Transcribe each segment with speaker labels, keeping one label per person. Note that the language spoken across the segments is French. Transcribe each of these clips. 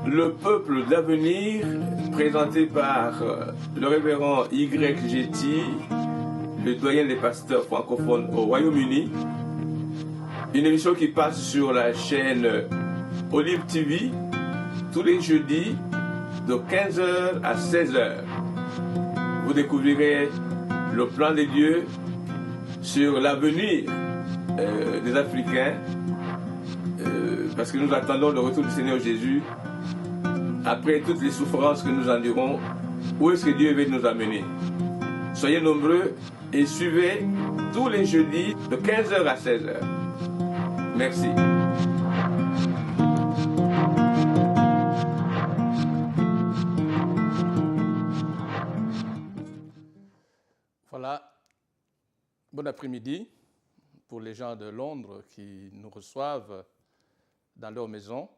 Speaker 1: Le peuple d'avenir, présenté par le révérend Y.G.T., le doyen des pasteurs francophones au Royaume-Uni. Une émission qui passe sur la chaîne Olive TV tous les jeudis de 15h à 16h. Vous découvrirez le plan de Dieu sur l'avenir des Africains parce que nous attendons le retour du Seigneur Jésus. Après toutes les souffrances que nous endurons, où est-ce que Dieu veut nous amener? Soyez nombreux et suivez tous les jeudis de 15h à 16h. Merci.
Speaker 2: Voilà. Bon après-midi pour les gens de Londres qui nous reçoivent dans leur maison.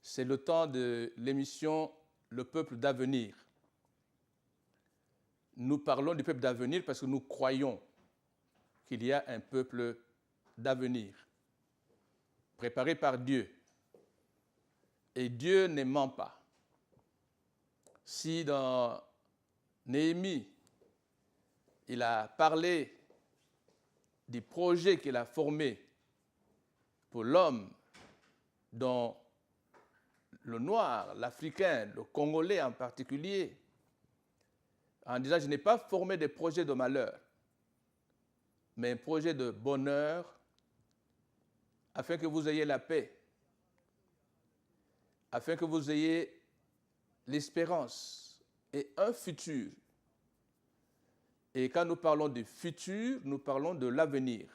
Speaker 2: C'est le temps de l'émission Le peuple d'avenir. Nous parlons du peuple d'avenir parce que nous croyons qu'il y a un peuple d'avenir préparé par Dieu. Et Dieu ne ment pas. Si dans Néhémie, il a parlé du projet qu'il a formé pour l'homme dont le noir, l'Africain, le Congolais en particulier, en disant « Je n'ai pas formé des projets de malheur, mais un projet de bonheur, afin que vous ayez la paix, afin que vous ayez l'espérance et un futur. » Et quand nous parlons du futur, nous parlons de l'avenir.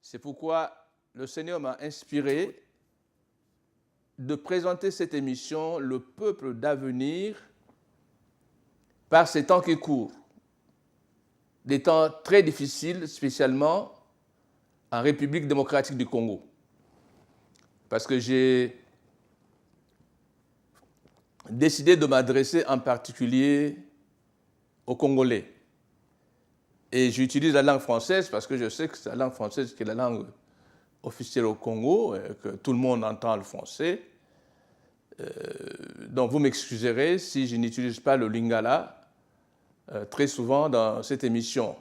Speaker 2: C'est pourquoi le Seigneur m'a inspiré de présenter cette émission, Le peuple d'avenir, par ces temps qui courent. Des temps très difficiles, spécialement en République démocratique du Congo. Parce que j'ai décidé de m'adresser en particulier aux Congolais. Et j'utilise la langue française parce que je sais que c'est la langue française qui est la langue officielle au Congo, et que tout le monde entend le français. Donc vous m'excuserez si je n'utilise pas le lingala très souvent dans cette émission.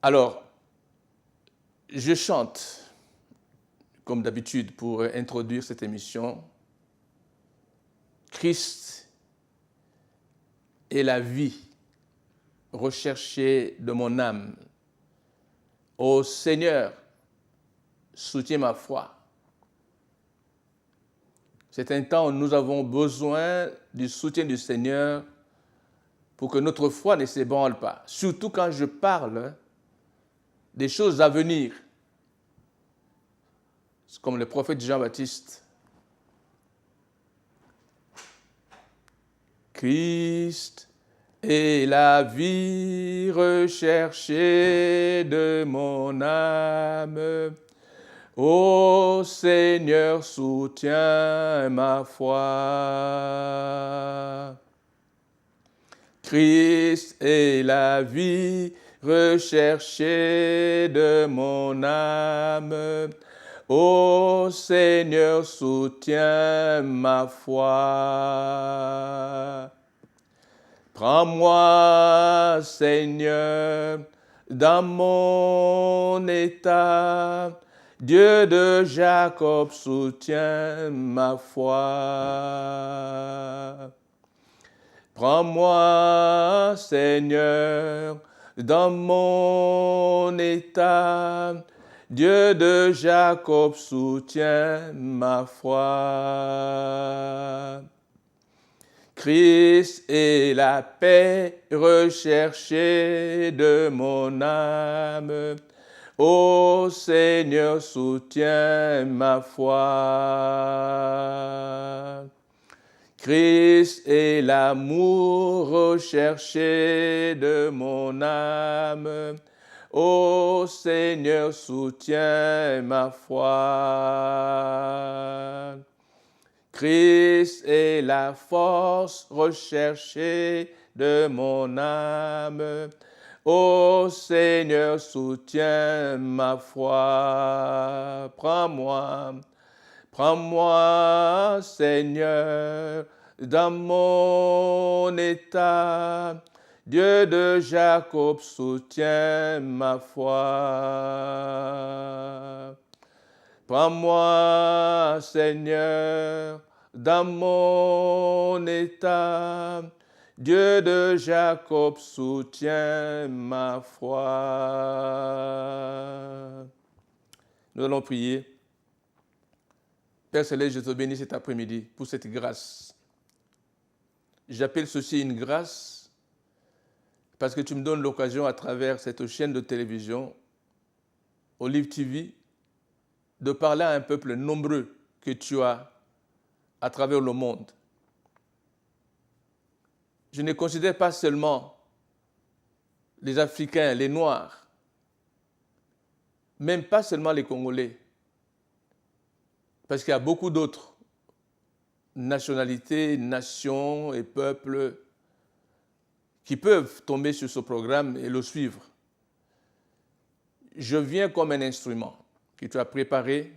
Speaker 2: Alors, je chante, comme d'habitude, pour introduire cette émission. Christ est la vie recherchée de mon âme. Ô Seigneur, soutiens ma foi. C'est un temps où nous avons besoin du soutien du Seigneur pour que notre foi ne s'ébranle pas. Surtout quand je parle des choses à venir. C'est comme le prophète Jean-Baptiste. Christ est la vie recherchée de mon âme. Ô Seigneur, soutiens ma foi. Christ est la vie recherchée de mon âme. Ô Seigneur, soutiens ma foi. Prends-moi, Seigneur, dans mon état. Dieu de Jacob, soutiens ma foi. Prends-moi, Seigneur, dans mon état. Dieu de Jacob, soutiens ma foi. Christ est la paix recherchée de mon âme. Ô Seigneur, soutiens ma foi. Christ est l'amour recherché de mon âme. Ô Seigneur, soutiens ma foi. Christ est la force recherchée de mon âme. Ô Seigneur, soutiens ma foi. Prends-moi, Seigneur, dans mon état. Dieu de Jacob, soutiens ma foi. Prends-moi, Seigneur, dans mon état. Dieu de Jacob, soutiens ma foi. Nous allons prier. Père Céleste, je te bénis cet après-midi pour cette grâce. J'appelle ceci une grâce parce que tu me donnes l'occasion à travers cette chaîne de télévision, Olive TV, de parler à un peuple nombreux que tu as à travers le monde. Je ne considère pas seulement les Africains, les Noirs, même pas seulement les Congolais, parce qu'il y a beaucoup d'autres nationalités, nations et peuples qui peuvent tomber sur ce programme et le suivre. Je viens comme un instrument que tu as préparé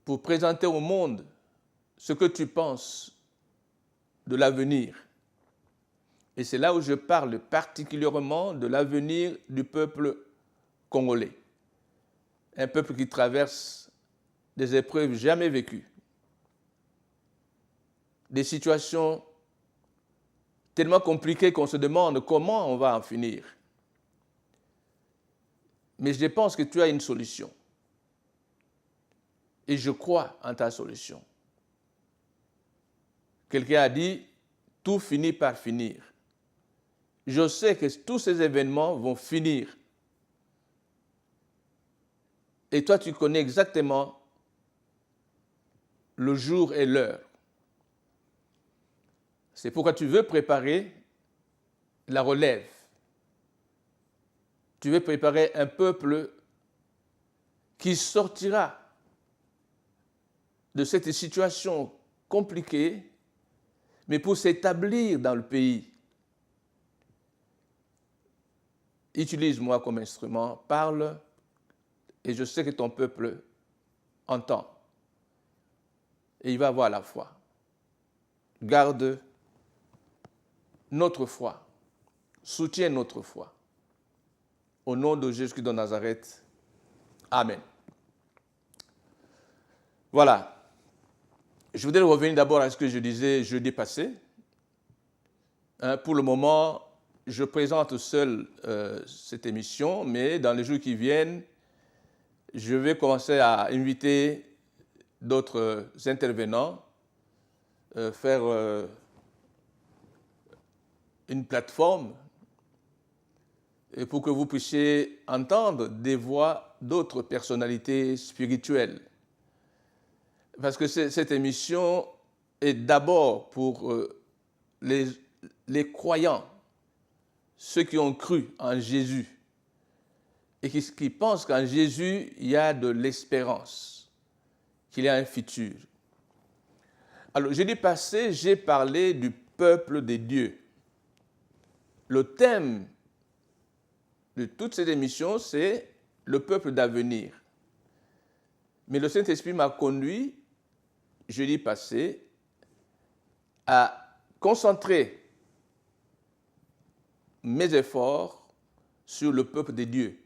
Speaker 2: pour présenter au monde ce que tu penses de l'avenir. Et c'est là où je parle particulièrement de l'avenir du peuple congolais. Un peuple qui traverse des épreuves jamais vécues, des situations tellement compliquées qu'on se demande comment on va en finir. Mais je pense que tu as une solution. Et je crois en ta solution. Quelqu'un a dit, tout finit par finir. Je sais que tous ces événements vont finir. Et toi, tu connais exactement le jour et l'heure. C'est pourquoi tu veux préparer la relève. Tu veux préparer un peuple qui sortira de cette situation compliquée, mais pour s'établir dans le pays. Utilise-moi comme instrument, parle, et je sais que ton peuple entend. Et il va avoir la foi. Garde notre foi. Soutiens notre foi. Au nom de Jésus de Nazareth. Amen. Voilà. Je voudrais revenir d'abord à ce que je disais jeudi passé. Pour le moment, je présente seul cette émission, mais dans les jours qui viennent, je vais commencer à inviter d'autres intervenants, faire une plateforme et pour que vous puissiez entendre des voix d'autres personnalités spirituelles. Parce que cette émission est d'abord pour les croyants, ceux qui ont cru en Jésus et qui pensent qu'en Jésus, il y a de l'espérance, qu'il y a un futur. Alors, jeudi passé, j'ai parlé du peuple de Dieu. Le thème de toute cette émission, c'est le peuple d'avenir. Mais le Saint-Esprit m'a conduit, jeudi passé, à concentrer mes efforts sur le peuple de Dieu.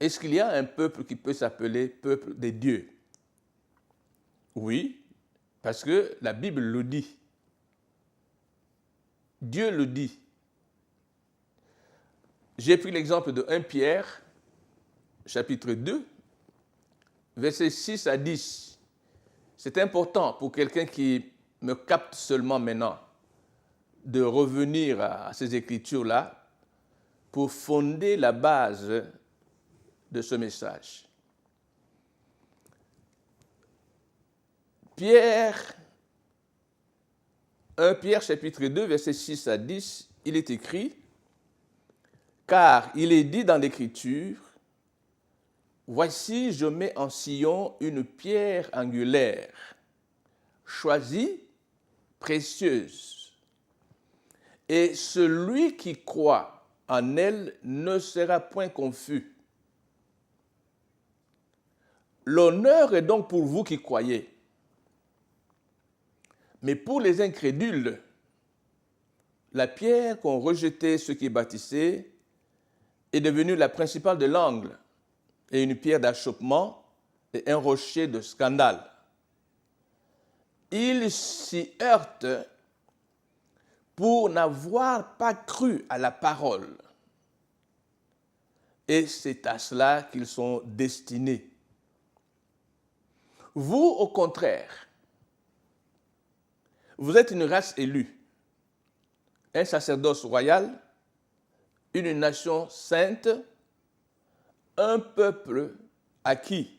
Speaker 2: Est-ce qu'il y a un peuple qui peut s'appeler peuple de Dieu? Oui, parce que la Bible le dit. Dieu le dit. J'ai pris l'exemple de 1 Pierre, chapitre 2, versets 6 à 10. C'est important pour quelqu'un qui me capte seulement maintenant de revenir à ces écritures-là pour fonder la base de ce message. Pierre, 1 Pierre chapitre 2, versets 6 à 10, il est écrit « Car il est dit dans l'Écriture, voici je mets en Sion une pierre angulaire, choisie, précieuse. et celui qui croit en elle ne sera point confus. L'honneur est donc pour vous qui croyez. Mais pour les incrédules, la pierre qu'ont rejetée ceux qui bâtissaient est devenue la principale de l'angle et une pierre d'achoppement et un rocher de scandale. Ils s'y heurtent pour n'avoir pas cru à la parole. Et c'est à cela qu'ils sont destinés. Vous, au contraire, vous êtes une race élue, un sacerdoce royal, une nation sainte, un peuple acquis,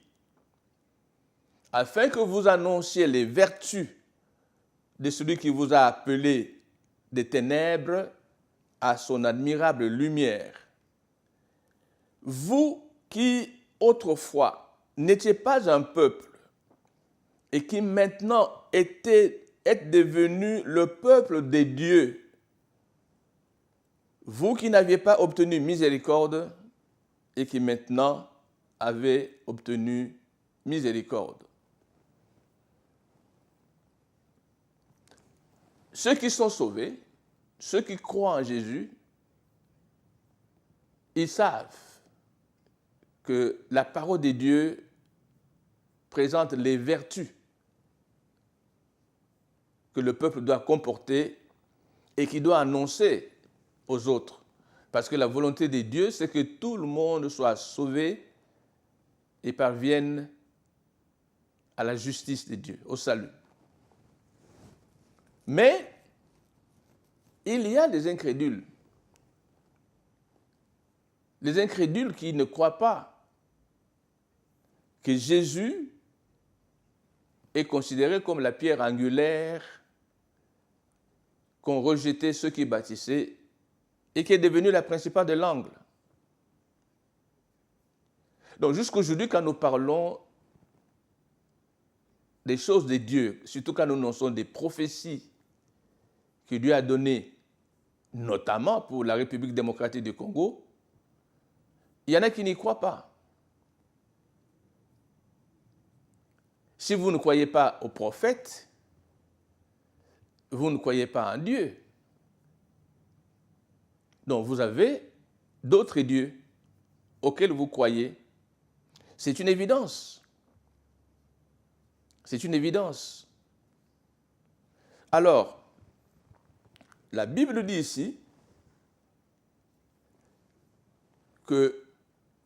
Speaker 2: afin que vous annonciez les vertus de celui qui vous a appelé des ténèbres à son admirable lumière. Vous qui, autrefois, n'étiez pas un peuple et qui maintenant êtes devenus le peuple des dieux, vous qui n'aviez pas obtenu miséricorde et qui maintenant avez obtenu miséricorde. Ceux qui sont sauvés, ceux qui croient en Jésus, ils savent que la parole de Dieu présente les vertus que le peuple doit comporter et qui doit annoncer aux autres. Parce que la volonté de Dieu, c'est que tout le monde soit sauvé et parvienne à la justice de Dieu, au salut. Mais il y a des incrédules. Les incrédules qui ne croient pas que Jésus est considéré comme la pierre angulaire qu'ont rejeté ceux qui bâtissaient et qui est devenue la principale de l'angle. Donc jusqu'aujourd'hui, quand nous parlons des choses de Dieu, surtout quand nous annonçons des prophéties que Dieu a données, notamment pour la République démocratique du Congo, il y en a qui n'y croient pas. Si vous ne croyez pas aux prophètes, vous ne croyez pas en Dieu. Donc vous avez d'autres dieux auxquels vous croyez. C'est une évidence. C'est une évidence. Alors, la Bible dit ici que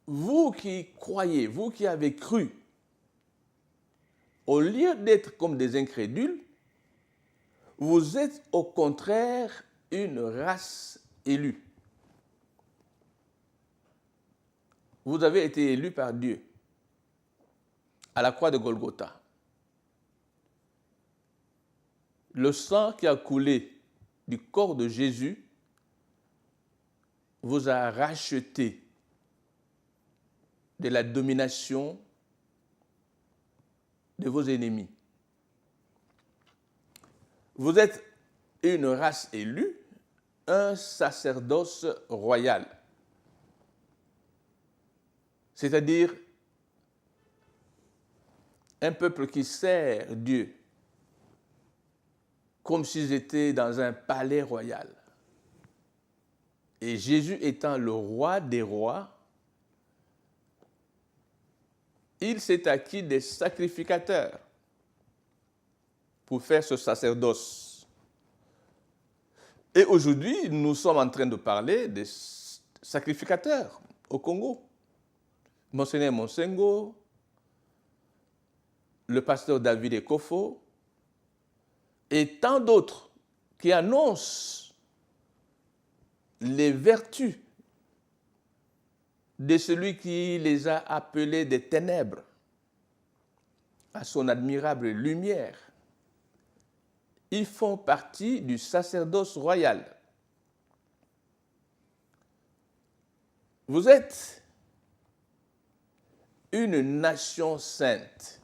Speaker 2: vous qui croyez, vous qui avez cru, au lieu d'être comme des incrédules, vous êtes au contraire une race élue. Vous avez été élus par Dieu à la croix de Golgotha. Le sang qui a coulé du corps de Jésus vous a racheté de la domination de vos ennemis. Vous êtes une race élue, un sacerdoce royal. C'est-à-dire un peuple qui sert Dieu comme s'ils étaient dans un palais royal. Et Jésus étant le roi des rois, il s'est acquis des sacrificateurs pour faire ce sacerdoce. Et aujourd'hui, nous sommes en train de parler des sacrificateurs au Congo. Monseigneur Monsengo, le pasteur David Ekofo, et tant d'autres qui annoncent les vertus de celui qui les a appelés des ténèbres à son admirable lumière. Ils font partie du sacerdoce royal. Vous êtes une nation sainte.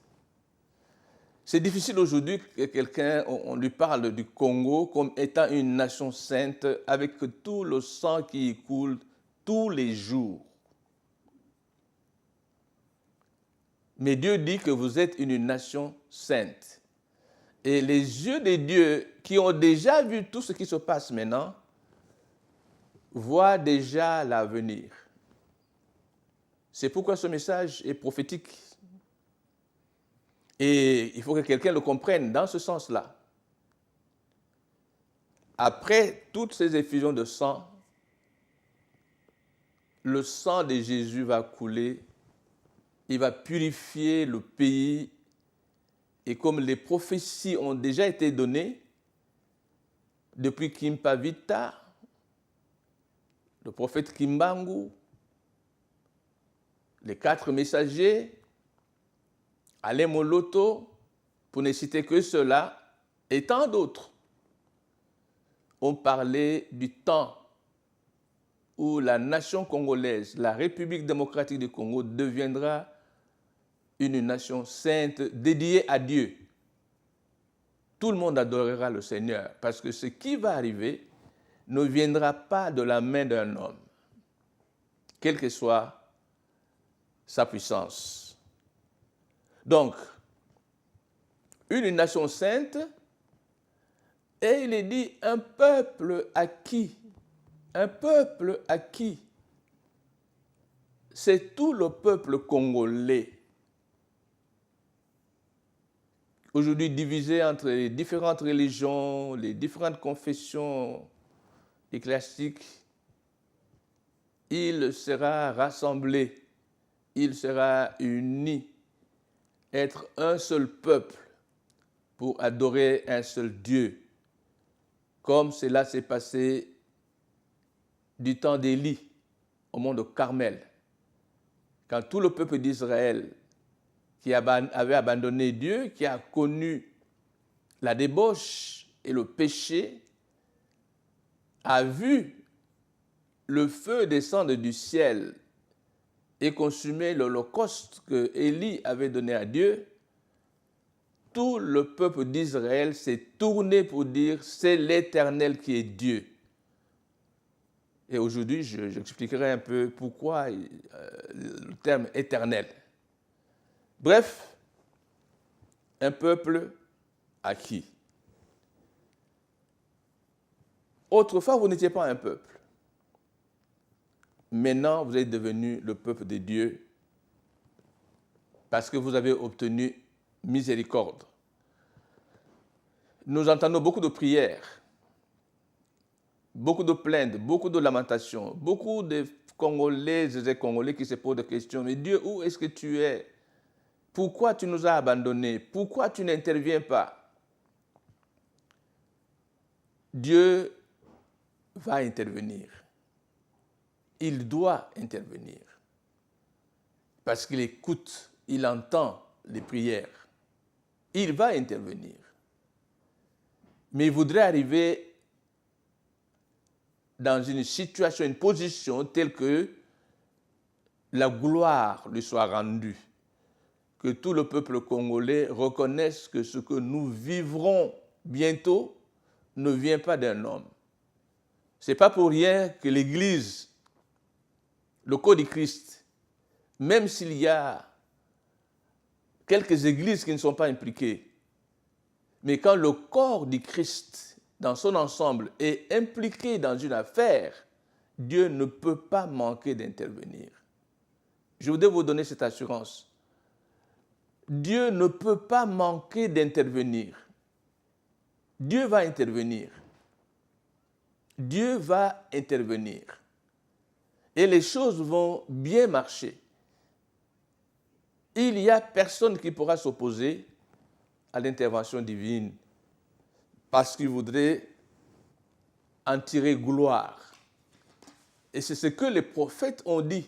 Speaker 2: C'est difficile aujourd'hui que quelqu'un, on lui parle du Congo comme étant une nation sainte avec tout le sang qui y coule tous les jours. Mais Dieu dit que vous êtes une nation sainte. Et les yeux de Dieu, qui ont déjà vu tout ce qui se passe maintenant, voient déjà l'avenir. C'est pourquoi ce message est prophétique. Et il faut que quelqu'un le comprenne dans ce sens-là. Après toutes ces effusions de sang, le sang de Jésus va couler, il va purifier le pays. Et comme les prophéties ont déjà été données, depuis Kimpavita, le prophète Kimbangu, les 4 messagers, Alain Moloto, pour ne citer que ceux-là, et tant d'autres, ont parlé du temps où la nation congolaise, la République démocratique du Congo, deviendra une nation sainte dédiée à Dieu. Tout le monde adorera le Seigneur, parce que ce qui va arriver ne viendra pas de la main d'un homme, quelle que soit sa puissance. Donc, une nation sainte, et il est dit un peuple acquis. Un peuple acquis. C'est tout le peuple congolais. Aujourd'hui divisé entre les différentes religions, les différentes confessions ecclésiastiques, il sera rassemblé, il sera uni, être un seul peuple pour adorer un seul Dieu, comme cela s'est passé du temps d'Élie au mont de Carmel, quand tout le peuple d'Israël qui avait abandonné Dieu, qui a connu la débauche et le péché, a vu le feu descendre du ciel et consumer l'holocauste que Élie avait donné à Dieu, tout le peuple d'Israël s'est tourné pour dire « c'est l'Éternel qui est Dieu ». Et aujourd'hui, j'expliquerai un peu pourquoi le terme « éternel ». Bref, un peuple acquis. Autrefois, vous n'étiez pas un peuple. Maintenant, vous êtes devenu le peuple de Dieu parce que vous avez obtenu miséricorde. Nous entendons beaucoup de prières, beaucoup de plaintes, beaucoup de lamentations, beaucoup de Congolaises et Congolais qui se posent des questions. Mais Dieu, où est-ce que tu es? Pourquoi tu nous as abandonnés? Pourquoi tu n'interviens pas? Dieu va intervenir. Il doit intervenir. Parce qu'il écoute, il entend les prières. Il va intervenir. Mais il voudrait arriver dans une situation, une position telle que la gloire lui soit rendue. Que tout le peuple congolais reconnaisse que ce que nous vivrons bientôt ne vient pas d'un homme. Ce n'est pas pour rien que l'Église, le corps du Christ, même s'il y a quelques églises qui ne sont pas impliquées, mais quand le corps du Christ, dans son ensemble, est impliqué dans une affaire, Dieu ne peut pas manquer d'intervenir. Je voudrais vous donner cette assurance. Dieu ne peut pas manquer d'intervenir. Dieu va intervenir. Dieu va intervenir. Et les choses vont bien marcher. Il n'y a personne qui pourra s'opposer à l'intervention divine parce qu'il voudrait en tirer gloire. Et c'est ce que les prophètes ont dit.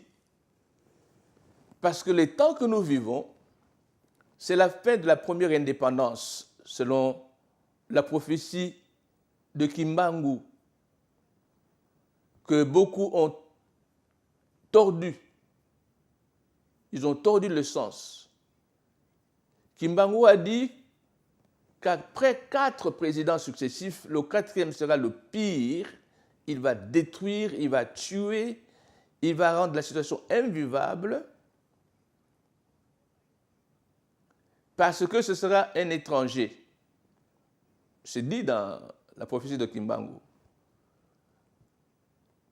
Speaker 2: Parce que les temps que nous vivons, c'est la fin de la première indépendance, selon la prophétie de Kimbangu, que beaucoup ont tordu. Ils ont tordu le sens. Kimbangu a dit qu'après 4 présidents successifs, le 4e sera le pire. Il va détruire, il va tuer, il va rendre la situation invivable parce que ce sera un étranger. C'est dit dans la prophétie de Kimbangu.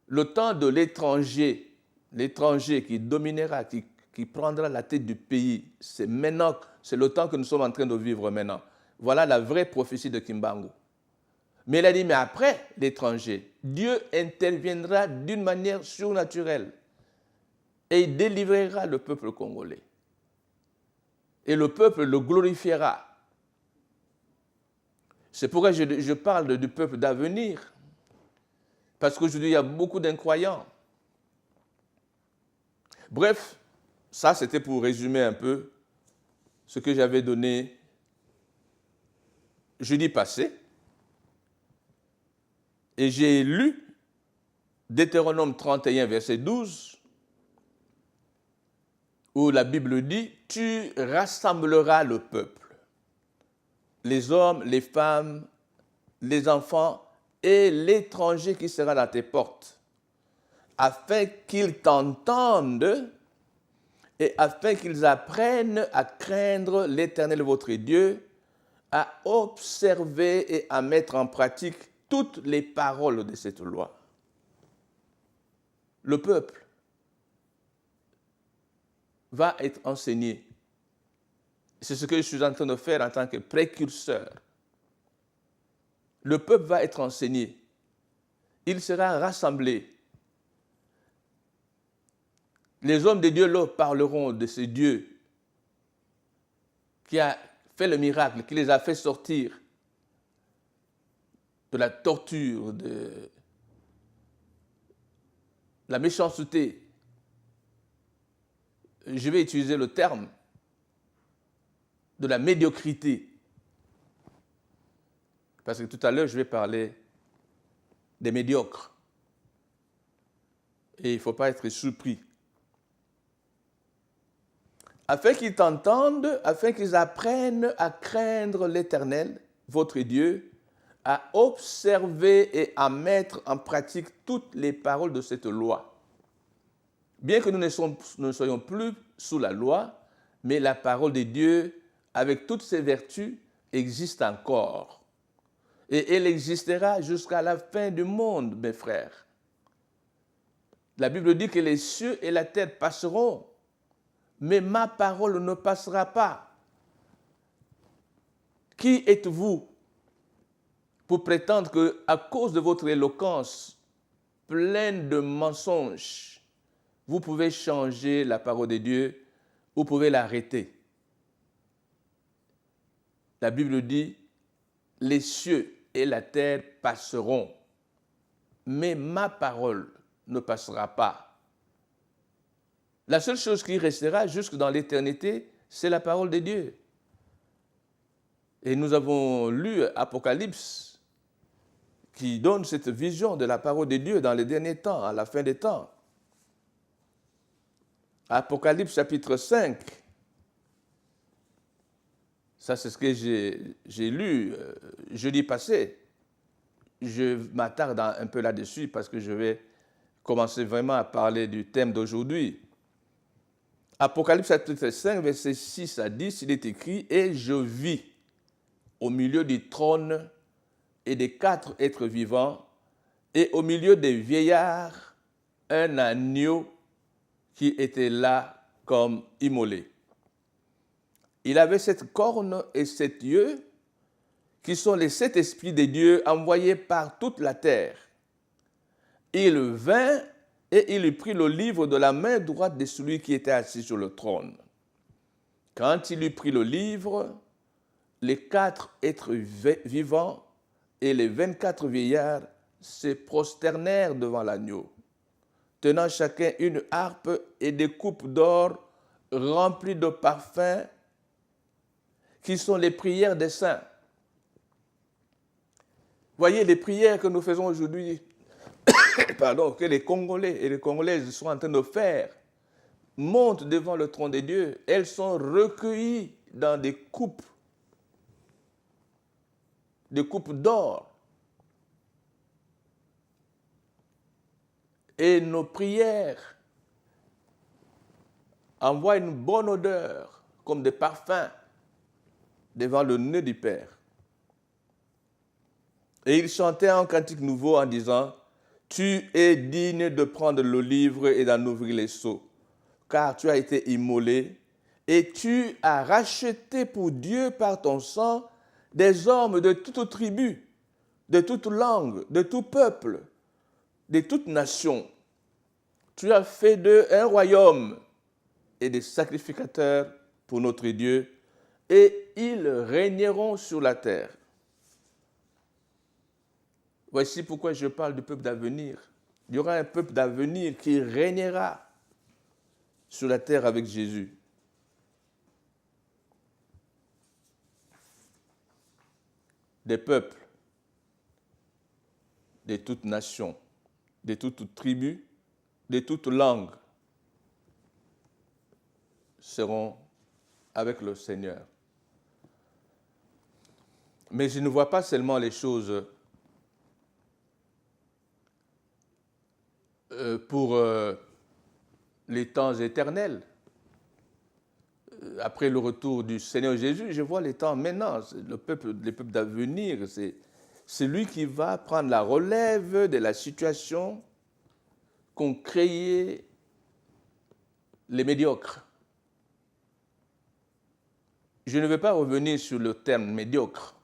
Speaker 2: Le temps de l'étranger, l'étranger qui dominera, qui prendra la tête du pays, c'est maintenant, c'est le temps que nous sommes en train de vivre maintenant. Voilà la vraie prophétie de Kimbangu. Mais il a dit, mais après l'étranger, Dieu interviendra d'une manière surnaturelle et il délivrera le peuple congolais. Et le peuple le glorifiera. C'est pourquoi je parle du peuple d'avenir. Parce qu'aujourd'hui, il y a beaucoup d'incroyants. Bref, ça c'était pour résumer un peu ce que j'avais donné jeudi passé. Et j'ai lu Deutéronome 31, verset 12, où la Bible dit « Tu rassembleras le peuple, les hommes, les femmes, les enfants et l'étranger qui sera dans tes portes, afin qu'ils t'entendent et afin qu'ils apprennent à craindre l'Éternel votre Dieu, à observer et à mettre en pratique toutes les paroles de cette loi. » Le peuple va être enseigné. C'est ce que je suis en train de faire en tant que précurseur. Le peuple va être enseigné. Il sera rassemblé. Les hommes de Dieu leur parleront de ce Dieu qui a fait le miracle, qui les a fait sortir de la torture, de la méchanceté. Je vais utiliser le terme de la médiocrité. Parce que tout à l'heure, je vais parler des médiocres. Et il ne faut pas être surpris. Afin qu'ils t'entendent, afin qu'ils apprennent à craindre l'Éternel, votre Dieu, à observer et à mettre en pratique toutes les paroles de cette loi. Bien que nous ne soyons plus sous la loi, mais la parole de Dieu, avec toutes ses vertus, existe encore. Et elle existera jusqu'à la fin du monde, mes frères. La Bible dit que les cieux et la terre passeront, mais ma parole ne passera pas. Qui êtes-vous pour prétendre qu'à cause de votre éloquence pleine de mensonges, vous pouvez changer la parole de Dieu, vous pouvez l'arrêter? La Bible dit, les cieux et la terre passeront, mais ma parole ne passera pas. La seule chose qui restera jusque dans l'éternité, c'est la parole de Dieu. Et nous avons lu Apocalypse, qui donne cette vision de la parole de Dieu dans les derniers temps, à la fin des temps. Apocalypse chapitre 5, ça c'est ce que j'ai lu jeudi passé. Je m'attarde un peu là-dessus parce que je vais commencer vraiment à parler du thème d'aujourd'hui. Apocalypse chapitre 5, versets 6 à 10, il est écrit « Et je vis au milieu du trône et des 4 êtres vivants, et au milieu des vieillards, un agneau qui était là comme immolé. Il avait 7 cornes et 7 yeux, qui sont les 7 esprits de Dieu envoyés par toute la terre. Il vint et il prit le livre de la main droite de celui qui était assis sur le trône. Quand il eut pris le livre, les 4 êtres vivants et les 24 vieillards se prosternèrent devant l'agneau, tenant chacun une harpe et des coupes d'or remplies de parfums, qui sont les prières des saints. Voyez les prières que nous faisons aujourd'hui, que les Congolais et les Congolaises sont en train de faire, montent devant le trône de Dieu. Elles sont recueillies dans des coupes des coupes d'or. Et nos prières envoient une bonne odeur, comme des parfums, devant le nez du Père. Et il chantait un cantique nouveau en disant, « Tu es digne de prendre le livre et d'en ouvrir les sceaux, car tu as été immolé et tu as racheté pour Dieu par ton sang des hommes de toute tribu, de toute langue, de tout peuple, de toute nation. Tu as fait d'eux un royaume et des sacrificateurs pour notre Dieu, et ils régneront sur la terre. » Voici pourquoi je parle du peuple d'avenir. Il y aura un peuple d'avenir qui régnera sur la terre avec Jésus. Des peuples de toutes nations, de toutes tribus, de toutes langues seront avec le Seigneur. Mais je ne vois pas seulement les choses pour les temps éternels. Après le retour du Seigneur Jésus, je vois les temps maintenant. Les peuples d'avenir, c'est lui qui va prendre la relève de la situation qu'ont créée les médiocres. Je ne vais pas revenir sur le terme médiocre,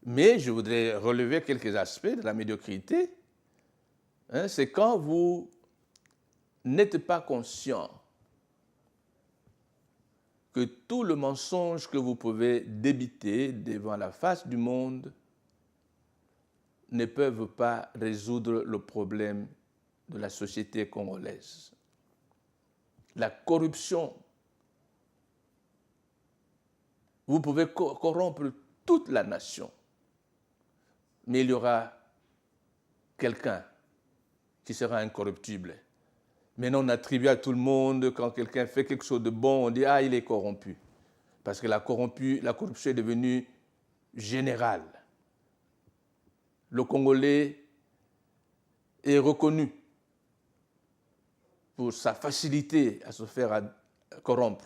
Speaker 2: mais je voudrais relever quelques aspects de la médiocrité. C'est quand vous n'êtes pas conscient que tout le mensonge que vous pouvez débiter devant la face du monde ne peuvent pas résoudre le problème de la société congolaise. La corruption. Vous pouvez corrompre toute la nation, mais il y aura quelqu'un qui sera incorruptible. Maintenant, on attribue à tout le monde, quand quelqu'un fait quelque chose de bon, on dit « Ah, il est corrompu ». Parce que la corruption est devenue générale. Le Congolais est reconnu pour sa facilité à se faire corrompre.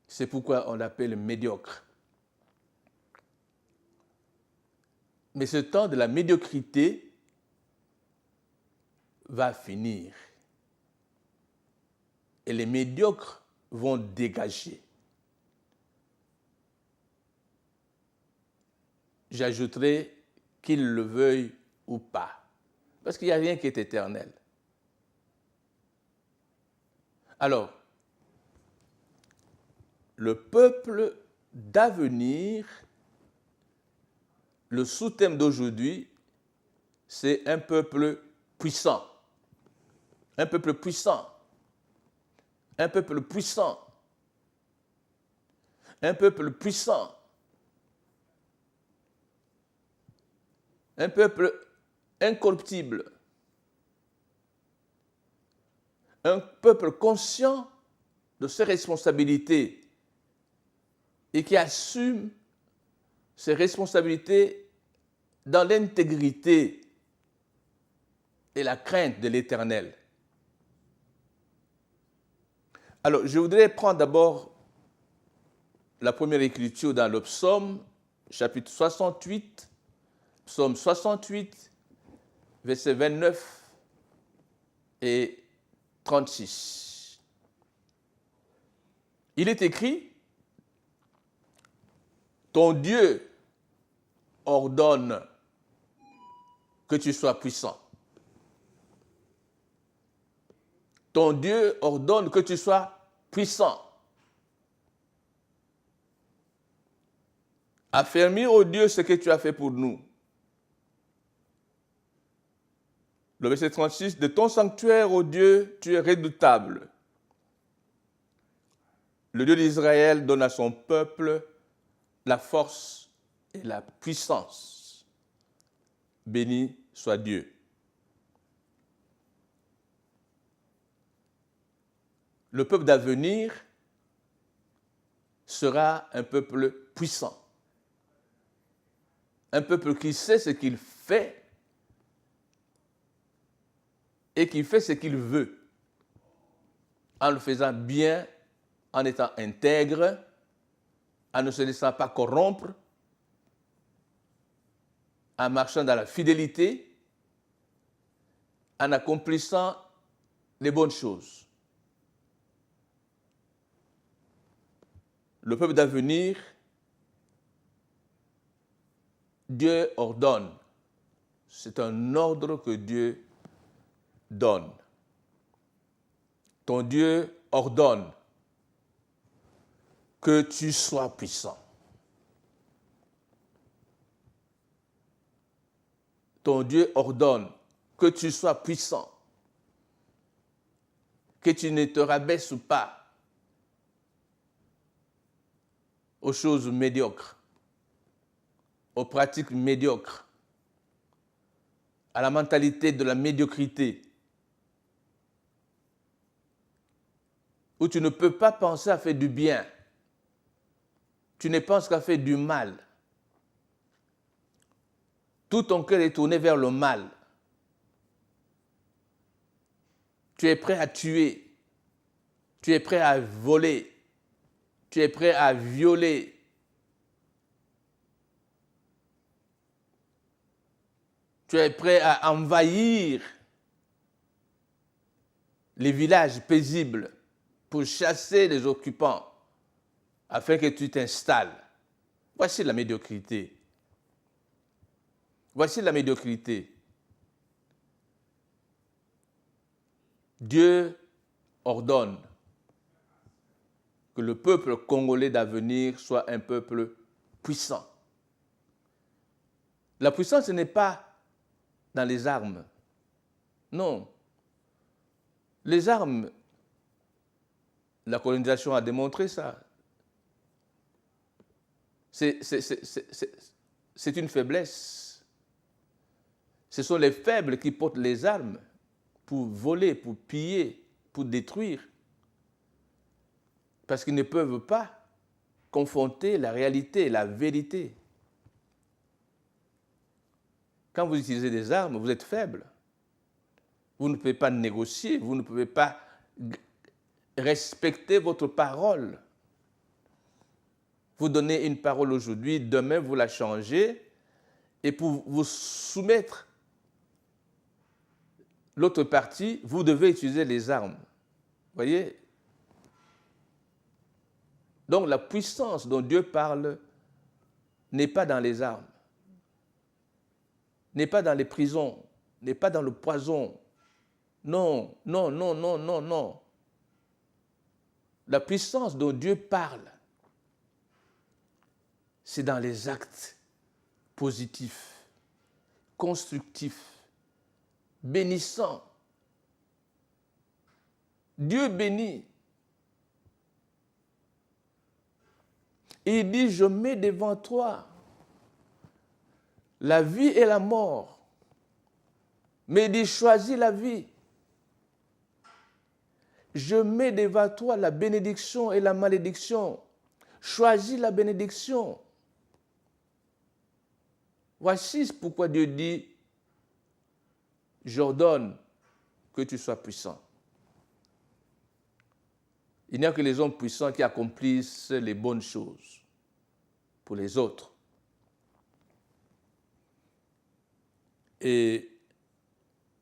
Speaker 2: C'est pourquoi on l'appelle médiocre. Mais ce temps de la médiocrité va finir. Et les médiocres vont dégager. J'ajouterai qu'ils le veuillent ou pas. Parce qu'il n'y a rien qui est éternel. Alors, le peuple d'avenir, le sous-thème d'aujourd'hui, c'est un peuple puissant. Un peuple puissant. Un peuple puissant. Un peuple puissant. Un peuple incorruptible. Un peuple conscient de ses responsabilités et qui assume ses responsabilités dans l'intégrité et la crainte de l'Éternel. Alors, je voudrais prendre d'abord la première écriture dans le psaume, chapitre 68, psaume 68, versets 29 et 36. Il est écrit, « Ton Dieu ordonne que tu sois puissant. Ton Dieu ordonne que tu sois puissant. Affermis, ô Dieu, ce que tu as fait pour nous. » Le verset 36, « De ton sanctuaire, ô Dieu, tu es redoutable. Le Dieu d'Israël donne à son peuple la force et la puissance. Béni soit Dieu. » Le peuple d'avenir sera un peuple puissant. Un peuple qui sait ce qu'il fait et qui fait ce qu'il veut, en le faisant bien, en étant intègre, en ne se laissant pas corrompre, en marchant dans la fidélité, en accomplissant les bonnes choses. Le peuple d'avenir, Dieu ordonne. C'est un ordre que Dieu donne. Ton Dieu ordonne que tu sois puissant. Ton Dieu ordonne que tu sois puissant, que tu ne te rabaisses pas aux choses médiocres, aux pratiques médiocres, à la mentalité de la médiocrité, où tu ne peux pas penser à faire du bien, tu ne penses qu'à faire du mal. Tout ton cœur est tourné vers le mal. Tu es prêt à tuer, tu es prêt à voler, tu es prêt à violer. Tu es prêt à envahir les villages paisibles pour chasser les occupants afin que tu t'installes. Voici la médiocrité. Voici la médiocrité. Dieu ordonne que le peuple congolais d'avenir soit un peuple puissant. La puissance, ce n'est pas dans les armes. Non. Les armes, la colonisation a démontré ça. C'est une faiblesse. Ce sont les faibles qui portent les armes pour voler, pour piller, pour détruire. Parce qu'ils ne peuvent pas confronter la réalité, la vérité. Quand vous utilisez des armes, vous êtes faible. Vous ne pouvez pas négocier, vous ne pouvez pas respecter votre parole. Vous donnez une parole aujourd'hui, demain vous la changez, et pour vous soumettre l'autre partie, vous devez utiliser les armes. Voyez? Donc la puissance dont Dieu parle n'est pas dans les armes, n'est pas dans les prisons, n'est pas dans le poison. Non, non, non, non, non, non. La puissance dont Dieu parle, c'est dans les actes positifs, constructifs, bénissants. Dieu bénit. Et il dit, je mets devant toi la vie et la mort. Mais il dit, choisis la vie. Je mets devant toi la bénédiction et la malédiction. Choisis la bénédiction. Voici pourquoi Dieu dit, j'ordonne que tu sois puissant. Il n'y a que les hommes puissants qui accomplissent les bonnes choses pour les autres. Et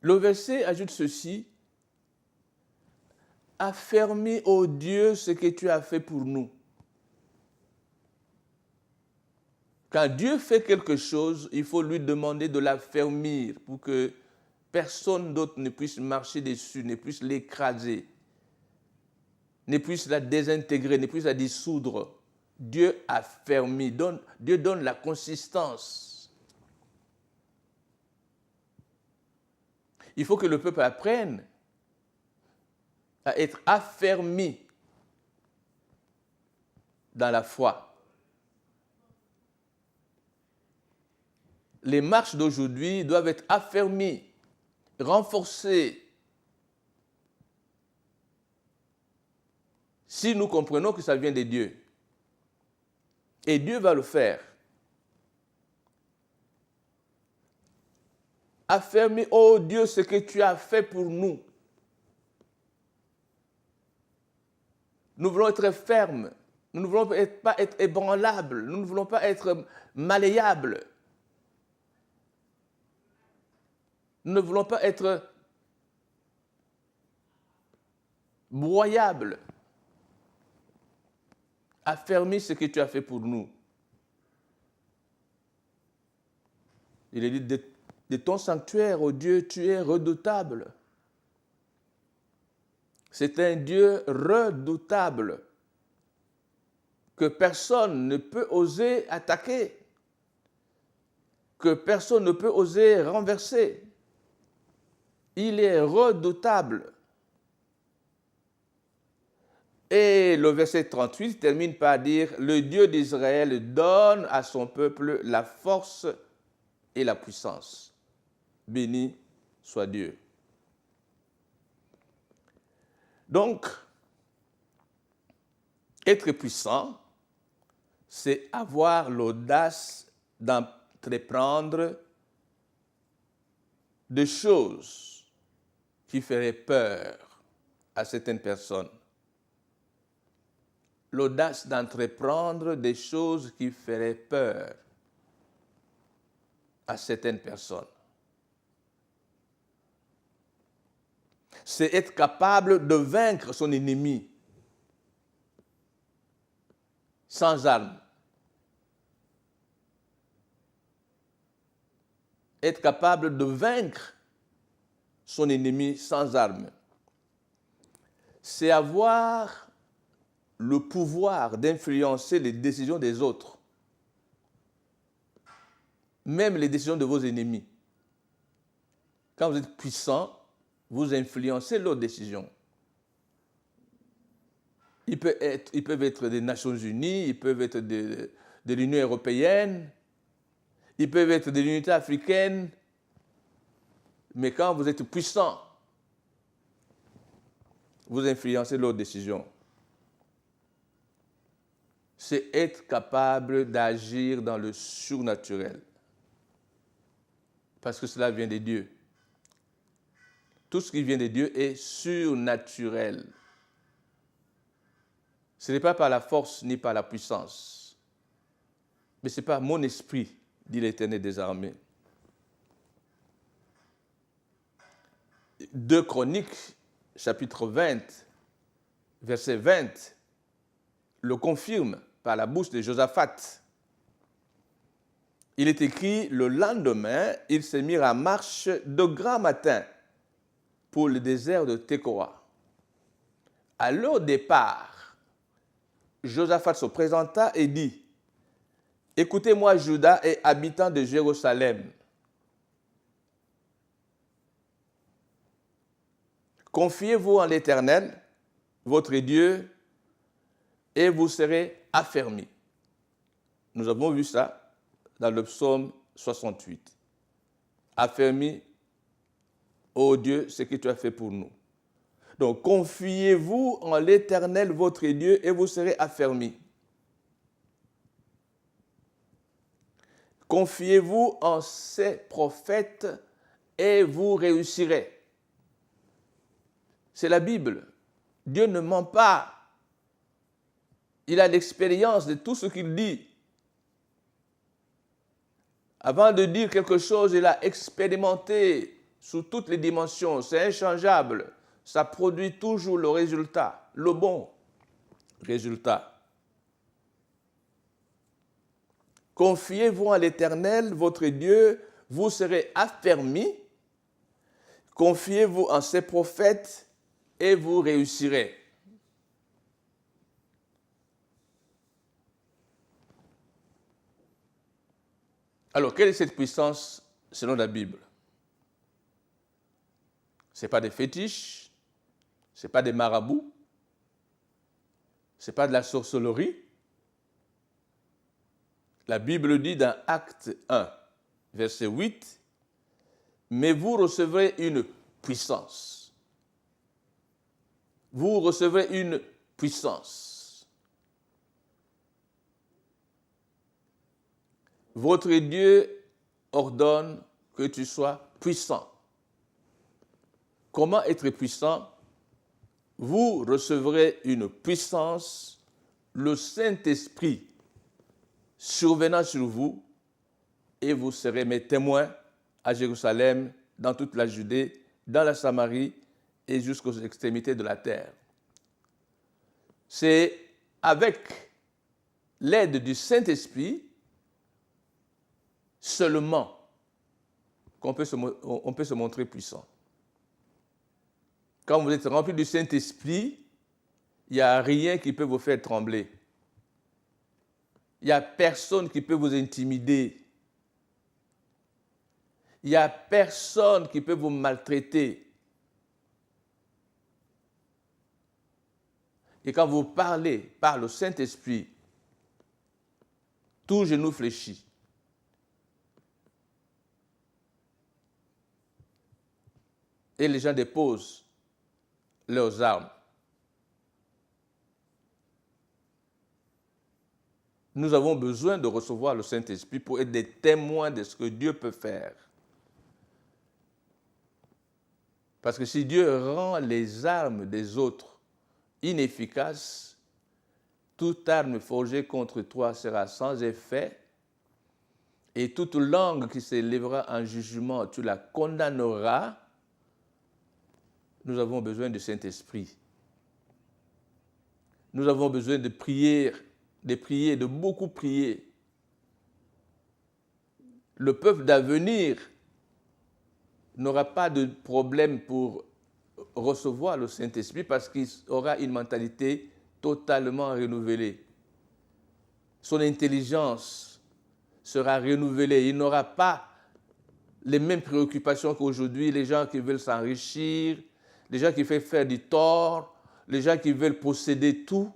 Speaker 2: le verset ajoute ceci, affermis, ô Dieu, ce que tu as fait pour nous. Quand Dieu fait quelque chose, il faut lui demander de l'affermir pour que personne d'autre ne puisse marcher dessus, ne puisse l'écraser, ne puisse la désintégrer, ne puisse la dissoudre. Dieu affermit, Dieu donne la consistance. Il faut que le peuple apprenne à être affermi dans la foi. Les marches d'aujourd'hui doivent être affermies, renforcées. Si nous comprenons que ça vient de Dieu. Et Dieu va le faire. Affermis, oh Dieu, ce que tu as fait pour nous. Nous voulons être fermes. Nous ne voulons pas être ébranlables. Nous ne voulons pas être malléables. Nous ne voulons pas être broyables. Affermis ce que tu as fait pour nous. Il est dit, de ton sanctuaire, ô Dieu, tu es redoutable. C'est un Dieu redoutable que personne ne peut oser attaquer, que personne ne peut oser renverser. Il est redoutable. Et le verset 38 termine par dire, le Dieu d'Israël donne à son peuple la force et la puissance. Béni soit Dieu. Donc, être puissant, c'est avoir l'audace d'entreprendre des choses qui feraient peur à certaines personnes. L'audace d'entreprendre des choses qui feraient peur à certaines personnes. C'est être capable de vaincre son ennemi sans armes. Être capable de vaincre son ennemi sans armes. C'est avoir le pouvoir d'influencer les décisions des autres, même les décisions de vos ennemis. Quand vous êtes puissant, vous influencez leurs décisions. Ils peuvent être des Nations Unies, ils peuvent être de l'Union européenne, ils peuvent être de l'unité africaine, mais quand vous êtes puissant, vous influencez leurs décisions. C'est être capable d'agir dans le surnaturel. Parce que cela vient de Dieu. Tout ce qui vient de Dieu est surnaturel. Ce n'est pas par la force ni par la puissance, mais c'est par mon esprit, dit l'Éternel des armées. 2 Chroniques, chapitre 20, verset 20, le confirme par la bouche de Josaphat. Il est écrit, le lendemain, ils se mirent en marche de grand matin pour le désert de Tekoa. À leur départ, Josaphat se présenta et dit, « Écoutez-moi, Juda et habitants de Jérusalem. Confiez-vous en l'Éternel, votre Dieu, et vous serez affermis. » Nous avons vu ça dans le psaume 68. Affermis, ô Dieu, ce que tu as fait pour nous. Donc, confiez-vous en l'Éternel, votre Dieu, et vous serez affermis. Confiez-vous en ses prophètes, et vous réussirez. C'est la Bible. Dieu ne ment pas. Il a l'expérience de tout ce qu'il dit. Avant de dire quelque chose, il a expérimenté sous toutes les dimensions. C'est inchangeable. Ça produit toujours le résultat, le bon résultat. Confiez-vous à l'Éternel, votre Dieu, vous serez affermis. Confiez-vous en ses prophètes et vous réussirez. Alors, quelle est cette puissance selon la Bible? Ce n'est pas des fétiches, ce n'est pas des marabouts, ce n'est pas de la sorcellerie. La Bible dit dans Acte 1, verset 8, « Mais vous recevrez une puissance. » Vous recevrez une puissance. votre Dieu ordonne que tu sois puissant. Comment être puissant? Vous recevrez une puissance, le Saint-Esprit survenant sur vous, et vous serez mes témoins à Jérusalem, dans toute la Judée, dans la Samarie et jusqu'aux extrémités de la terre. C'est avec l'aide du Saint-Esprit seulement qu'on peut se montrer puissant. Quand vous êtes rempli du Saint-Esprit, il n'y a rien qui peut vous faire trembler. Il n'y a personne qui peut vous intimider. Il n'y a personne qui peut vous maltraiter. Et quand vous parlez par le Saint-Esprit, tout genou fléchit. Et les gens déposent leurs armes. Nous avons besoin de recevoir le Saint-Esprit pour être des témoins de ce que Dieu peut faire. Parce que si Dieu rend les armes des autres inefficaces, toute arme forgée contre toi sera sans effet, et toute langue qui s'élèvera en jugement, tu la condamneras. Nous avons besoin du Saint-Esprit. Nous avons besoin de prier, de beaucoup prier. Le peuple d'avenir n'aura pas de problème pour recevoir le Saint-Esprit parce qu'il aura une mentalité totalement renouvelée. Son intelligence sera renouvelée. Il n'aura pas les mêmes préoccupations qu'aujourd'hui, les gens qui veulent s'enrichir, les gens qui veulent faire du tort, les gens qui veulent posséder tout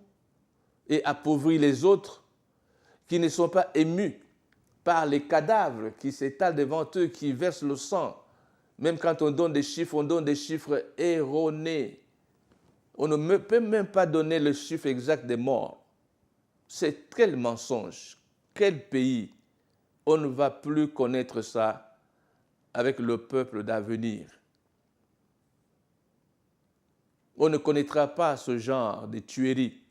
Speaker 2: et appauvrir les autres, qui ne sont pas émus par les cadavres qui s'étalent devant eux, qui versent le sang. Même quand on donne des chiffres erronés. On ne peut même pas donner le chiffre exact des morts. C'est quel mensonge, quel pays. On ne va plus connaître ça avec le peuple d'avenir. On ne connaîtra pas ce genre de tueries.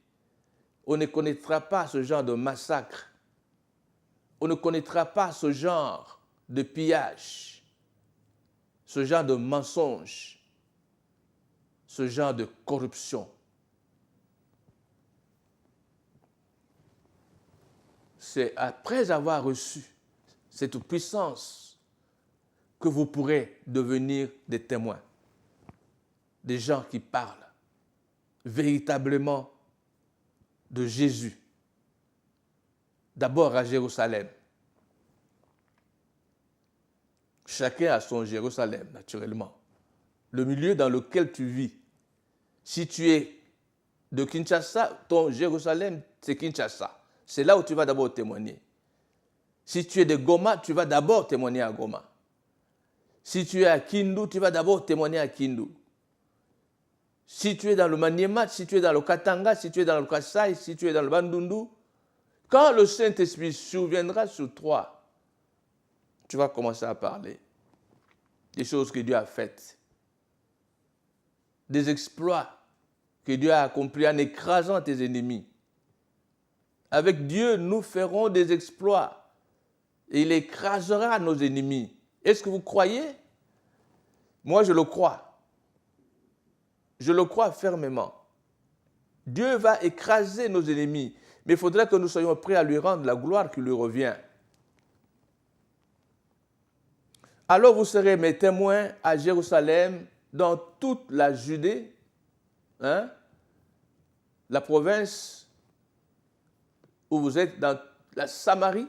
Speaker 2: On ne connaîtra pas ce genre de massacre. On ne connaîtra pas ce genre de pillage, ce genre de mensonge, ce genre de corruption. C'est après avoir reçu cette puissance que vous pourrez devenir des témoins, des gens qui parlent véritablement de Jésus. D'abord à Jérusalem. Chacun a son Jérusalem, naturellement. Le milieu dans lequel tu vis. Si tu es de Kinshasa, ton Jérusalem, c'est Kinshasa. C'est là où tu vas d'abord témoigner. Si tu es de Goma, tu vas d'abord témoigner à Goma. Si tu es à Kindu, tu vas d'abord témoigner à Kindu. Si tu es dans le Maniema, si tu es dans le Katanga, si tu es dans le Kasaï, si tu es dans le Bandundu, quand le Saint-Esprit surviendra sur toi, tu vas commencer à parler des choses que Dieu a faites, des exploits que Dieu a accomplis en écrasant tes ennemis. Avec Dieu, nous ferons des exploits et il écrasera nos ennemis. Est-ce que vous croyez? Moi, je le crois. Je le crois fermement. Dieu va écraser nos ennemis, mais il faudra que nous soyons prêts à lui rendre la gloire qui lui revient. Alors vous serez mes témoins à Jérusalem, dans toute la Judée, la province où vous êtes, dans la Samarie,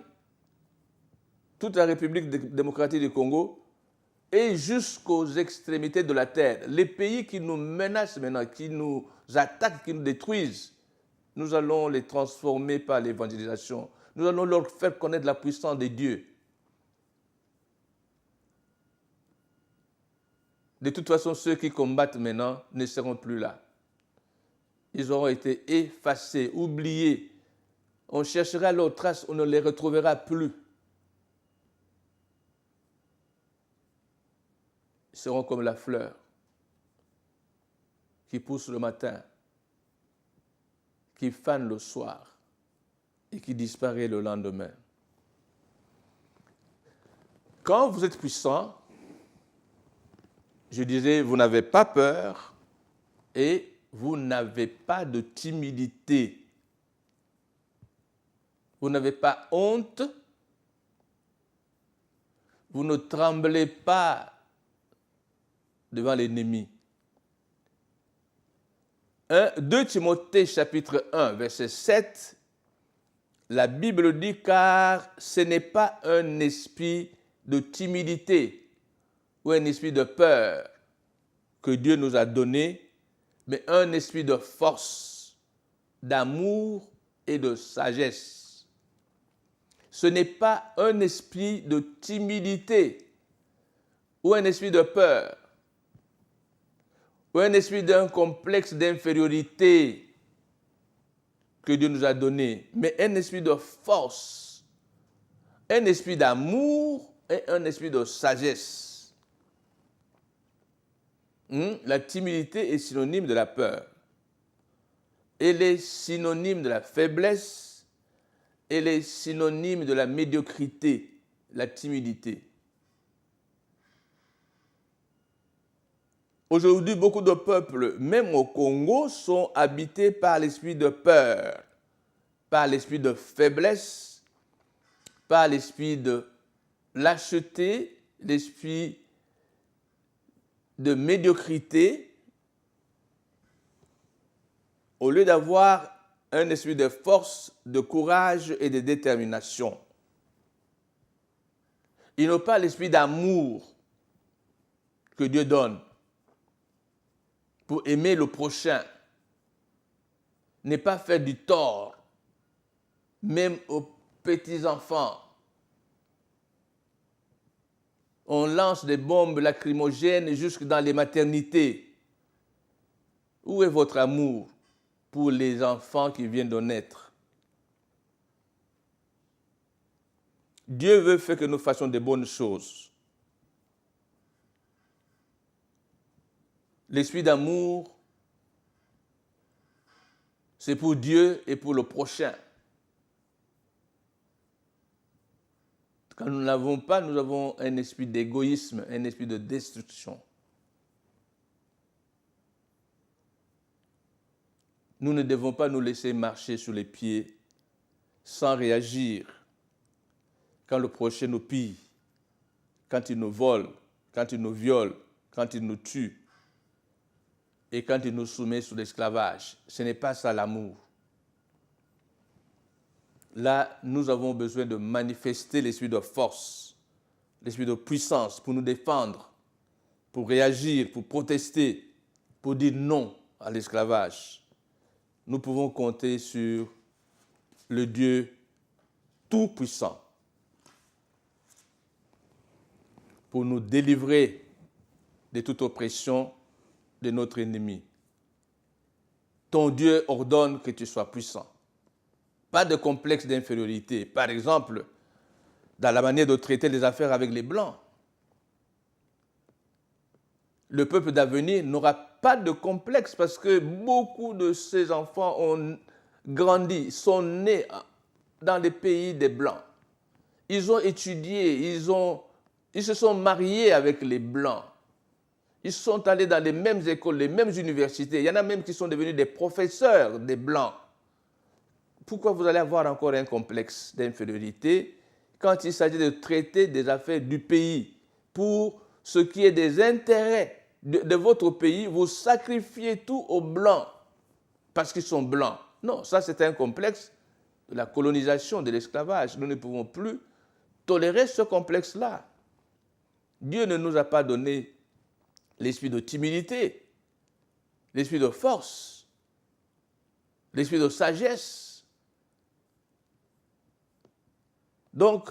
Speaker 2: toute la République démocratique du Congo, et jusqu'aux extrémités de la terre. Les pays qui nous menacent maintenant, qui nous attaquent, qui nous détruisent, nous allons les transformer par l'évangélisation. Nous allons leur faire connaître la puissance de Dieu. De toute façon, ceux qui combattent maintenant ne seront plus là. Ils auront été effacés, oubliés. On cherchera leurs traces, on ne les retrouvera plus. seront comme la fleur qui pousse le matin, qui fane le soir et qui disparaît le lendemain. Quand vous êtes puissant, je disais, vous n'avez pas peur et vous n'avez pas de timidité. Vous n'avez pas honte. Vous ne tremblez pas devant l'ennemi. 2 Timothée chapitre 1, verset 7, la Bible dit, car ce n'est pas un esprit de timidité ou un esprit de peur que Dieu nous a donné, mais un esprit de force, d'amour et de sagesse. Ce n'est pas un esprit de timidité ou un esprit de peur ou un esprit d'un complexe d'infériorité que Dieu nous a donné, mais un esprit de force, un esprit d'amour et un esprit de sagesse. La timidité est synonyme de la peur. Elle est synonyme de la faiblesse. Elle est synonyme de la médiocrité, la timidité. Aujourd'hui, beaucoup de peuples, même au Congo, sont habités par l'esprit de peur, par l'esprit de faiblesse, par l'esprit de lâcheté, l'esprit de médiocrité, au lieu d'avoir un esprit de force, de courage et de détermination. Ils n'ont pas l'esprit d'amour que Dieu donne pour aimer le prochain, ne pas faire du tort, même aux petits-enfants. On lance des bombes lacrymogènes jusque dans les maternités. Où est votre amour pour les enfants qui viennent de naître? Dieu veut faire que nous fassions de bonnes choses. L'esprit d'amour, c'est pour Dieu et pour le prochain. Quand nous ne l'avons pas, nous avons un esprit d'égoïsme, un esprit de destruction. Nous ne devons pas nous laisser marcher sur les pieds sans réagir quand le prochain nous pille, quand il nous vole, quand il nous viole, quand il nous tue et quand il nous soumet sous l'esclavage. Ce n'est pas ça l'amour. Là, nous avons besoin de manifester l'esprit de force, l'esprit de puissance pour nous défendre, pour réagir, pour protester, pour dire non à l'esclavage. Nous pouvons compter sur le Dieu tout-puissant pour nous délivrer de toute oppression de notre ennemi. Ton Dieu ordonne que tu sois puissant. Pas de complexe d'infériorité. Par exemple, dans la manière de traiter les affaires avec les Blancs. Le peuple d'avenir n'aura pas de complexe parce que beaucoup de ces enfants ont grandi, sont nés dans les pays des Blancs. Ils ont étudié, ils se sont mariés avec les Blancs. Ils sont allés dans les mêmes écoles, les mêmes universités. Il y en a même qui sont devenus des professeurs des Blancs. Pourquoi vous allez avoir encore un complexe d'infériorité quand il s'agit de traiter des affaires du pays pour ce qui est des intérêts de votre pays, vous sacrifiez tout aux Blancs parce qu'ils sont Blancs. Non, ça c'est un complexe de la colonisation, de l'esclavage. Nous ne pouvons plus tolérer ce complexe-là. Dieu ne nous a pas donné l'esprit de timidité, l'esprit de force, l'esprit de sagesse. Donc,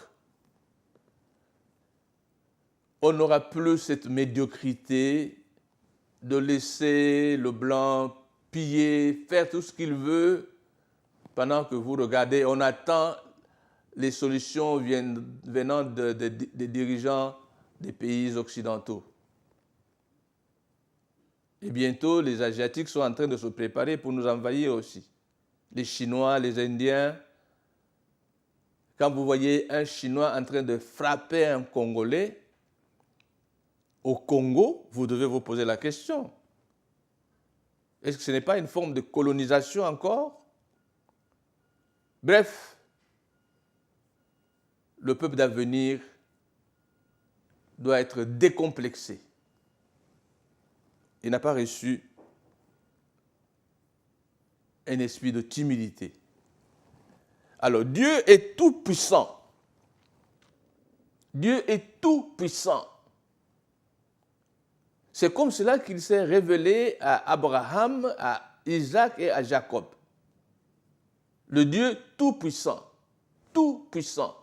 Speaker 2: on n'aura plus cette médiocrité de laisser le Blanc piller, faire tout ce qu'il veut, pendant que vous regardez, on attend les solutions venant des dirigeants des pays occidentaux. Et bientôt, les Asiatiques sont en train de se préparer pour nous envahir aussi. Les Chinois, les Indiens. Quand vous voyez un Chinois en train de frapper un Congolais, au Congo, vous devez vous poser la question. Est-ce que ce n'est pas une forme de colonisation encore? Bref, le peuple d'avenir doit être décomplexé. Il n'a pas reçu un esprit de timidité. Alors, Dieu est tout-puissant. Dieu est tout-puissant. C'est comme cela qu'il s'est révélé à Abraham, à Isaac et à Jacob. Le Dieu tout-puissant. Tout-puissant.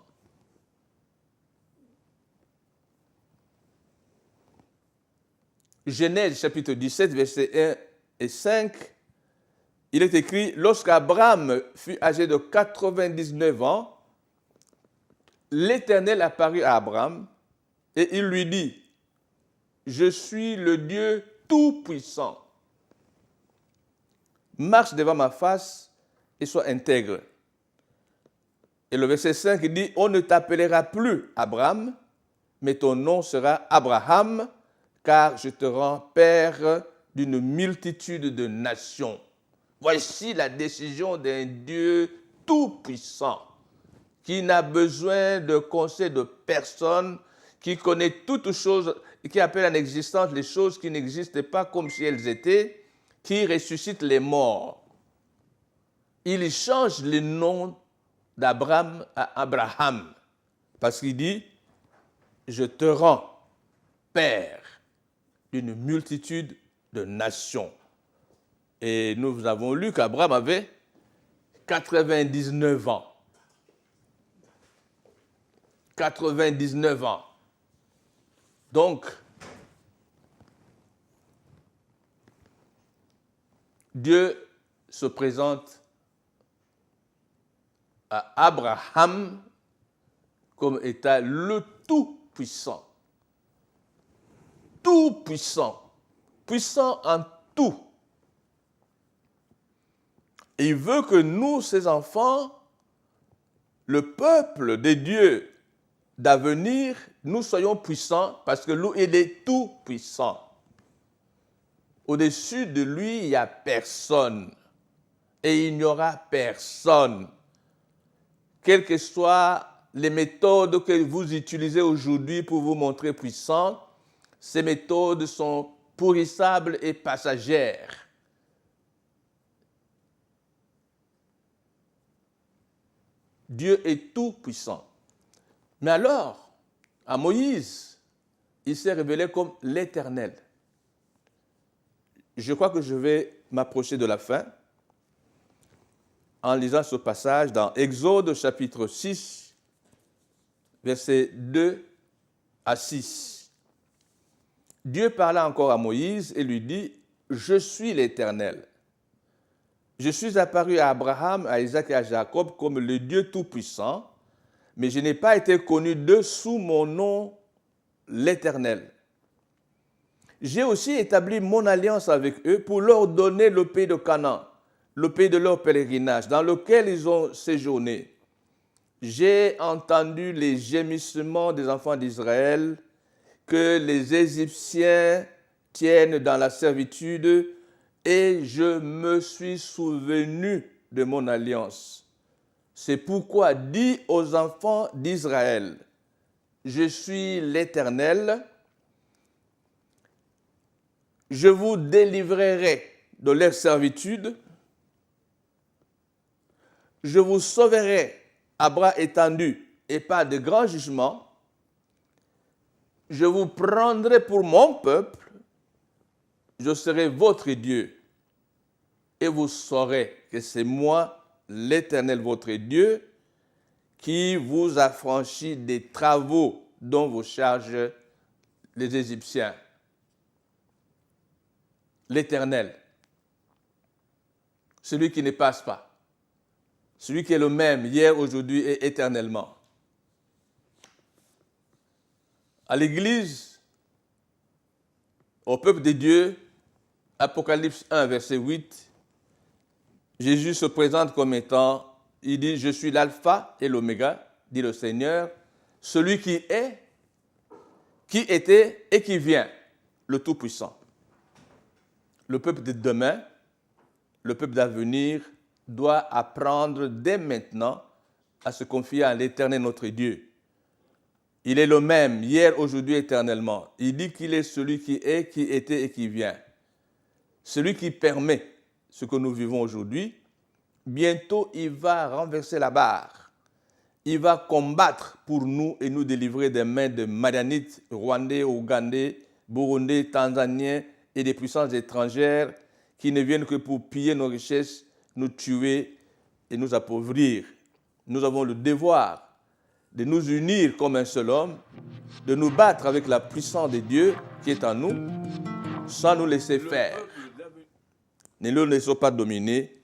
Speaker 2: Genèse chapitre 17, versets 1 et 5, il est écrit, lorsqu'Abraham fut âgé de 99 ans, l'Éternel apparut à Abraham et il lui dit, je suis le Dieu tout-puissant. Marche devant ma face et sois intègre. Et le verset 5 dit, on ne t'appellera plus Abraham, mais ton nom sera Abraham, car je te rends père d'une multitude de nations. Voici la décision d'un Dieu tout-puissant, qui n'a besoin de conseil de personne, qui connaît toutes choses, qui appelle en existence les choses qui n'existent pas comme si elles étaient, qui ressuscite les morts. Il change le nom d'Abraham à Abraham, parce qu'il dit, je te rends père d'une multitude de nations. Et nous avons lu qu'Abraham avait 99 ans. 99 ans. Donc, Dieu se présente à Abraham comme étant le Tout-Puissant. Tout-Puissant. Puissant en tout. Et il veut que nous, ses enfants, le peuple de Dieu d'avenir, nous soyons puissants parce que lui, il est tout puissant. Au-dessus de lui, il n'y a personne. Et il n'y aura personne. Quelles que soient les méthodes que vous utilisez aujourd'hui pour vous montrer puissant, ces méthodes sont pourrissables et passagères. Dieu est tout puissant. Mais alors, à Moïse, il s'est révélé comme l'Éternel. Je crois que je vais m'approcher de la fin en lisant ce passage dans Exode chapitre 6, versets 2 à 6. Dieu parla encore à Moïse et lui dit, « Je suis l'Éternel. Je suis apparu à Abraham, à Isaac et à Jacob comme le Dieu Tout-Puissant, mais je n'ai pas été connu d'eux sous mon nom, l'Éternel. J'ai aussi établi mon alliance avec eux pour leur donner le pays de Canaan, le pays de leur pèlerinage, dans lequel ils ont séjourné. J'ai entendu les gémissements des enfants d'Israël que les Égyptiens tiennent dans la servitude, et je me suis souvenu de mon alliance. C'est pourquoi dis aux enfants d'Israël, je suis l'Éternel, je vous délivrerai de leur servitude, je vous sauverai à bras étendus et par de grands jugements, je vous prendrai pour mon peuple, je serai votre Dieu, et vous saurez que c'est moi, l'Éternel votre Dieu, qui vous affranchit des travaux dont vous chargent les Égyptiens. L'Éternel, celui qui ne passe pas, celui qui est le même hier, aujourd'hui et éternellement. À l'Église, au peuple de Dieu, Apocalypse 1, verset 8, Jésus se présente comme étant, il dit, je suis l'alpha et l'oméga, dit le Seigneur, celui qui est, qui était et qui vient, le Tout-Puissant. Le peuple de demain, le peuple d'avenir, doit apprendre dès maintenant à se confier à l'Éternel notre Dieu. Il est le même, hier, aujourd'hui, éternellement. Il dit qu'il est celui qui est, qui était et qui vient. Celui qui permet ce que nous vivons aujourd'hui, bientôt il va renverser la barre. Il va combattre pour nous et nous délivrer des mains de Madianites, Rwandais, Ougandais, Burundais, Tanzaniens et des puissances étrangères qui ne viennent que pour piller nos richesses, nous tuer et nous appauvrir. Nous avons le devoir de nous unir comme un seul homme, de nous battre avec la puissance de Dieu qui est en nous, sans nous laisser faire. Ne nous laissons pas dominer,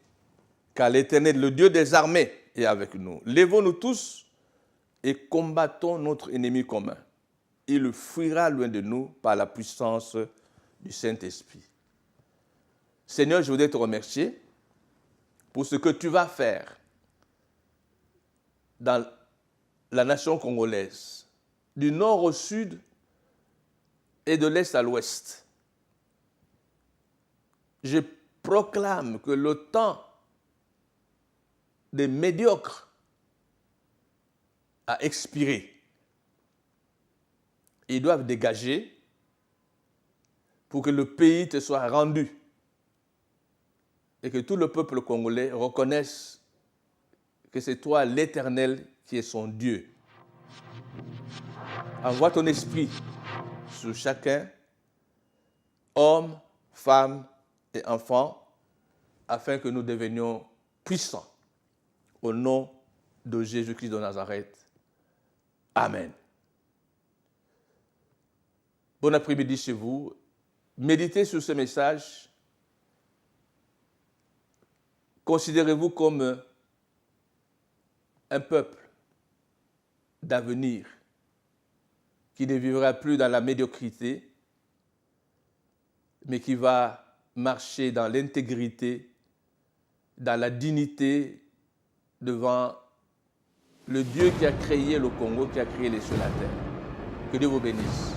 Speaker 2: car l'Éternel, le Dieu des armées, est avec nous. Lèvons-nous tous et combattons notre ennemi commun. Il fuira loin de nous par la puissance du Saint-Esprit. Seigneur, je voudrais te remercier pour ce que tu vas faire dans la nation congolaise, du nord au sud et de l'est à l'ouest. Je proclame que le temps des médiocres a expiré. Ils doivent dégager pour que le pays te soit rendu et que tout le peuple congolais reconnaisse que c'est toi l'Éternel qui est son Dieu. Envoie ton esprit sur chacun, homme, femme et enfant, afin que nous devenions puissants. Au nom de Jésus-Christ de Nazareth. Amen. Bon après-midi chez vous. Méditez sur ce message. Considérez-vous comme un peuple d'avenir qui ne vivra plus dans la médiocrité, mais qui va marcher dans l'intégrité, dans la dignité devant le Dieu qui a créé le Congo, qui a créé les cieux et la terre. Que Dieu vous bénisse.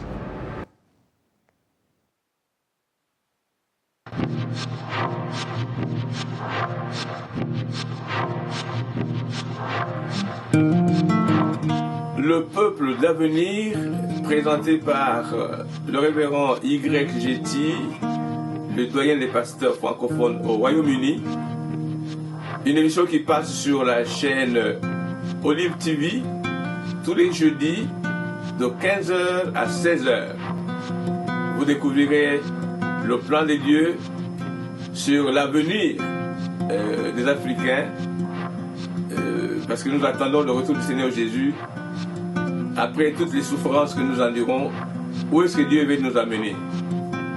Speaker 1: Le peuple d'avenir, présenté par le révérend Y. Getty, le doyen des pasteurs francophones au Royaume-Uni. Une émission qui passe sur la chaîne Olive TV tous les jeudis de 15h à 16h. Vous découvrirez le plan de Dieu sur l'avenir des Africains parce que nous attendons le retour du Seigneur Jésus. Après toutes les souffrances que nous endurons, où est-ce que Dieu veut nous amener?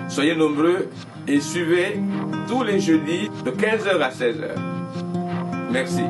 Speaker 1: Soyez nombreux et suivez tous les jeudis de 15h à 16h. Merci.